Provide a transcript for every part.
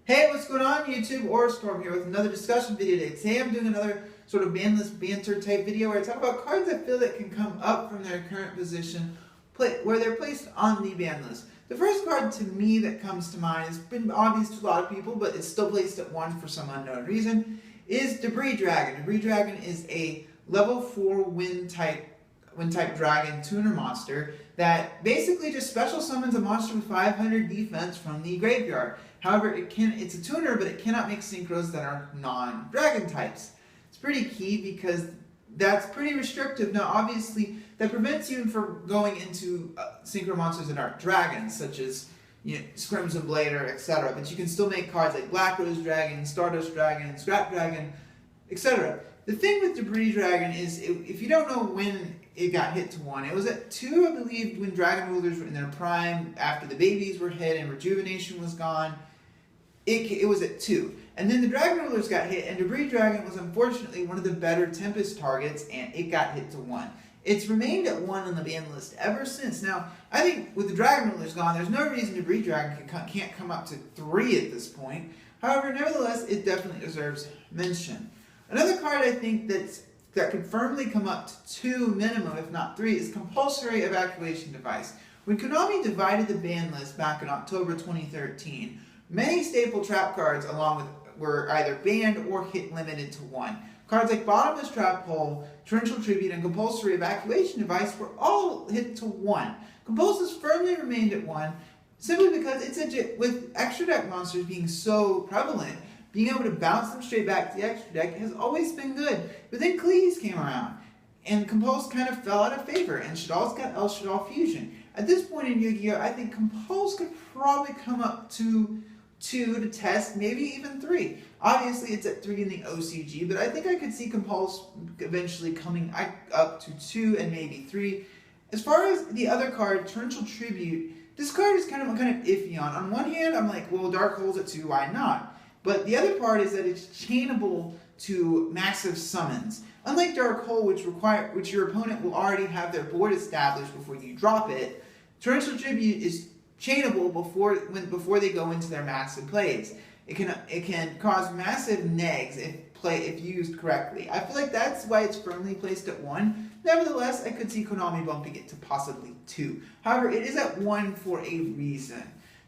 Hey, what's going on YouTube? Storm here with another discussion video today. Today I'm doing another sort of ban list banter type video where I talk about cards I feel that can come up from their current position where they're placed on the ban list. The first card to me that comes to mind has been obvious to a lot of people, but it's still placed at 1 for some unknown reason, is Debris Dragon. Debris Dragon is a level 4 wind type dragon tuner monster that basically just special summons a monster with 500 defense from the graveyard. However, it's a tuner, but it cannot make synchros that are non-dragon types. It's pretty key because that's pretty restrictive. Now, obviously, that prevents you from going into synchro monsters that aren't dragons, such as Crimson Blader, etc. But you can still make cards like Black Rose Dragon, Stardust Dragon, Scrap Dragon, etc. The thing with Debris Dragon is, if you don't know when it got hit to 1, it was at 2, I believe, when Dragon Rulers were in their prime, after the babies were hit and Rejuvenation was gone. It was at 2. And then the Dragon Rulers got hit, and Debris Dragon was unfortunately one of the better Tempest targets, and it got hit to 1. It's remained at 1 on the ban list ever since. Now, I think with the Dragon Rulers gone, there's no reason Debris Dragon can't come up to 3 at this point. However, nevertheless, it definitely deserves mention. Another card I think that could firmly come up to 2 minimum, if not 3, is Compulsory Evacuation Device. When Konami divided the ban list back in October 2013, many staple trap cards were either banned or hit limited to 1. Cards like Bottomless Trap Hole, Torrential Tribute, and Compulsory Evacuation Device were all hit to 1. Compulsors firmly remained at 1, simply because with extra deck monsters being so prevalent, being able to bounce them straight back to the extra deck has always been good. But then Cleese came around, and Compulse kind of fell out of favor, and Shadal's got El Shadal Fusion. At this point in Yu-Gi-Oh, I think Compulse could probably come up to 2 to test, maybe even 3. Obviously, it's at 3 in the OCG, but I think I could see Compulse eventually coming up to 2 and maybe 3. As far as the other card, Torrential Tribute, this card is kind of iffy on. On one hand, I'm like, well, Dark Hole's at 2, why not? But the other part is that it's chainable to massive summons. Unlike Dark Hole, which your opponent will already have their board established before you drop it, Torrential Tribute is chainable before they go into their massive plays. It can cause massive negs if used correctly. I feel like that's why it's firmly placed at 1. Nevertheless, I could see Konami bumping it to possibly 2. However, it is at 1 for a reason.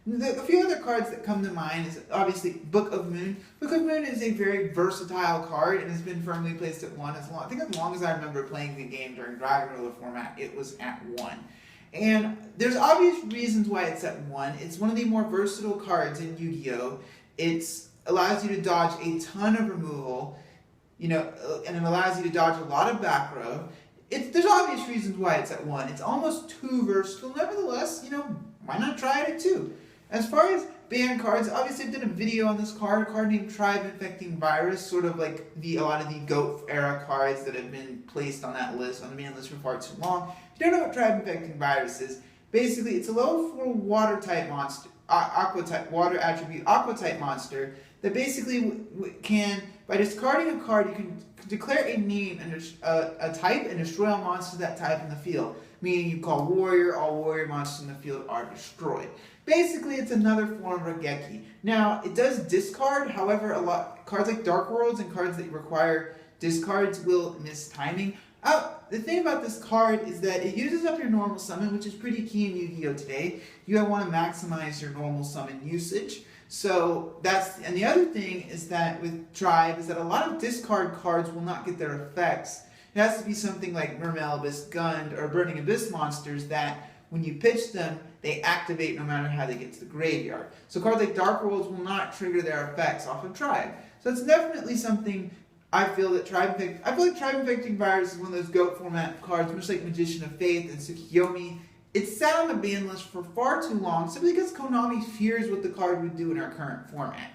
A few other cards that come to mind is obviously Book of Moon. Book of Moon is a very versatile card and has been firmly placed at 1 as long as I remember playing the game during Dragon Ruler format, it was at 1. And there's obvious reasons why it's at 1. It's one of the more versatile cards in Yu-Gi-Oh! It allows you to dodge a ton of removal, and it allows you to dodge a lot of back row. There's obvious reasons why it's at 1. It's almost too versatile. Nevertheless, why not try it at 2? As far as banned cards, obviously I've done a video on this card, a card named Tribe Infecting Virus, sort of like a lot of the GOAT era cards that have been placed on that list, on the ban list for far too long. If you don't know what Tribe Infecting Virus is, basically it's a level 4 water type monster, water attribute aqua type monster that basically can, by discarding a card, you can declare a name and a type and destroy all monsters of that type in the field. Meaning you call Warrior, all Warrior monsters in the field are destroyed. Basically, it's another form of Regeki. Now, it does discard, however, cards like Dark Worlds and cards that require discards will miss timing. The thing about this card is that it uses up your normal summon, which is pretty key in Yu-Gi-Oh! Today. You want to maximize your normal summon usage. And the other thing is that with Tribe is that a lot of discard cards will not get their effects. It has to be something like Mermelbus, Gund, or Burning Abyss monsters that when you pitch them, they activate no matter how they get to the graveyard. So cards like Dark Worlds will not trigger their effects off of Tribe. So it's definitely something I feel like Tribe Infecting Virus is one of those GOAT format cards, much like Magician of Faith and Tsukiyomi. It's sat on the ban list for far too long simply because Konami fears what the card would do in our current format.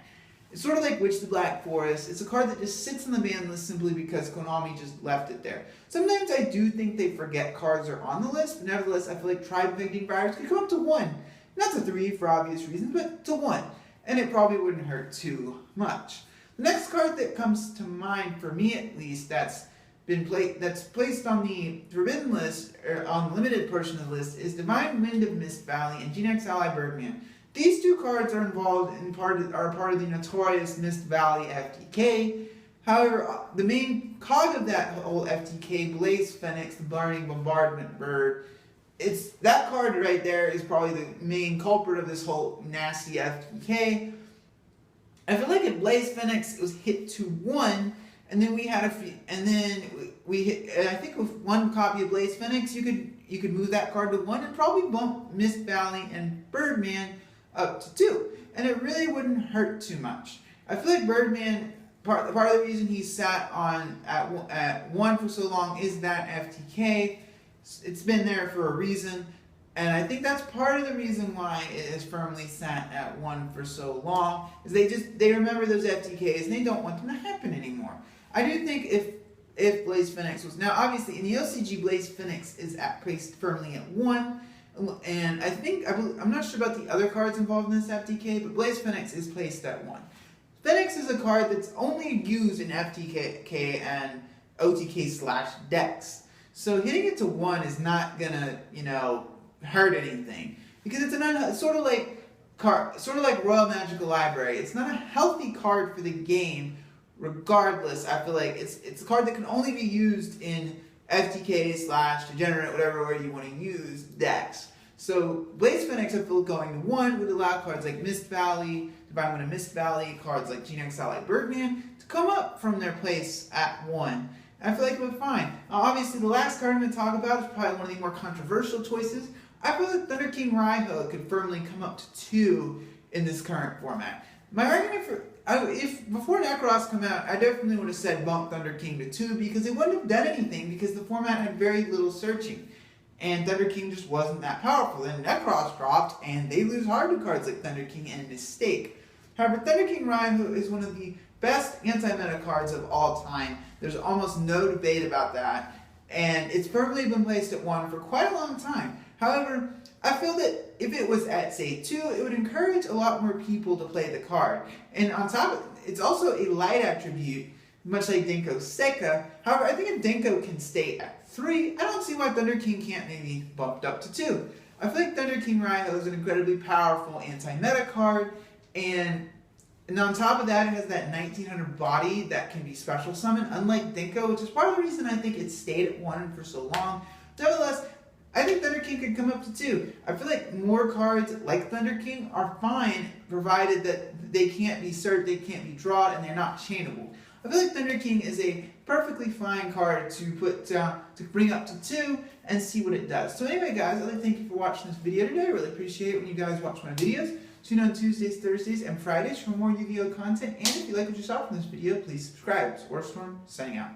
It's sort of like Witch the Black Forest. It's a card that just sits on the ban list simply because Konami just left it there. Sometimes I do think they forget cards are on the list, but nevertheless I feel like Tribe Infecting Virus could come up to 1. Not to 3 for obvious reasons, but to 1. And it probably wouldn't hurt too much. The next card that comes to mind, for me at least, that's placed on the Forbidden list, or on the limited portion of the list, is Divine Wind of Mist Valley and GeneX Ally Birdman. These two cards are involved in part of the notorious Mist Valley FTK. However, the main cog of that whole FTK, Blaze Phoenix, the Burning Bombardment Bird, that card right there is probably the main culprit of this whole nasty FTK. I feel like if Blaze Phoenix was hit to 1, and then we had we hit, I think with one copy of Blaze Phoenix, you could move that card to 1 and probably bump Mist Valley and Birdman up to 2, and it really wouldn't hurt too much. I feel like Birdman, part of the reason he sat on at 1 for so long is that FTK. It's been there for a reason, and I think that's part of the reason why it is firmly sat at 1 for so long, is they remember those FTKs and they don't want them to happen anymore. I do think if Blaze Phoenix was, now obviously in the OCG, Blaze Phoenix is placed firmly at 1, and I'm not sure about the other cards involved in this FTK, but Blaze Phoenix is placed at 1. Phoenix is a card that's only used in FTK and OTK / decks. So hitting it to 1 is not gonna, hurt anything, because it's sort of like Royal Magical Library. It's not a healthy card for the game. Regardless, I feel like it's a card that can only be used in FTK / Degenerate, whatever word you want to use, decks. So Blaze Phoenix, I feel going to 1 would allow cards like Mist Valley, Divine Wind of Mist Valley, cards like Gene X like Birdman to come up from their place at 1. I feel like it would be fine. Obviously, the last card I'm going to talk about is probably one of the more controversial choices. I feel that Thunder King Raiho could firmly come up to 2 in this current format. My argument if before Necros come out, I definitely would have said bump Thunder King to 2, because it wouldn't have done anything, because the format had very little searching. And Thunder King just wasn't that powerful. Then Necros dropped, and they lose hard to cards like Thunder King and Mistake. However, Thunder King Raiho is one of the best anti-meta cards of all time. There's almost no debate about that. And it's firmly been placed at 1 for quite a long time. However, I feel that if it was at, say, 2, it would encourage a lot more people to play the card. And on top of it, it's also a light attribute, much like Denko Seka. However, I think if Denko can stay at 3, I don't see why Thunder King can't maybe bumped up to 2. I feel like Thunder King Raiho is an incredibly powerful anti-meta card, and on top of that, it has that 1900 body that can be special summoned, unlike Denko, which is part of the reason I think it stayed at 1 for so long. Nevertheless, I think Thunder King could come up to 2. I feel like more cards like Thunder King are fine, provided that they can't be searched, they can't be drawn, and they're not chainable. I feel like Thunder King is a perfectly fine card to bring up to 2 and see what it does. So anyway, guys, I'd like to thank you for watching this video today. I really appreciate it when you guys watch my videos. Tune in on Tuesdays, Thursdays, and Fridays for more Yu-Gi-Oh content. And if you like what you saw from this video, please subscribe. It's Warstorm, signing out.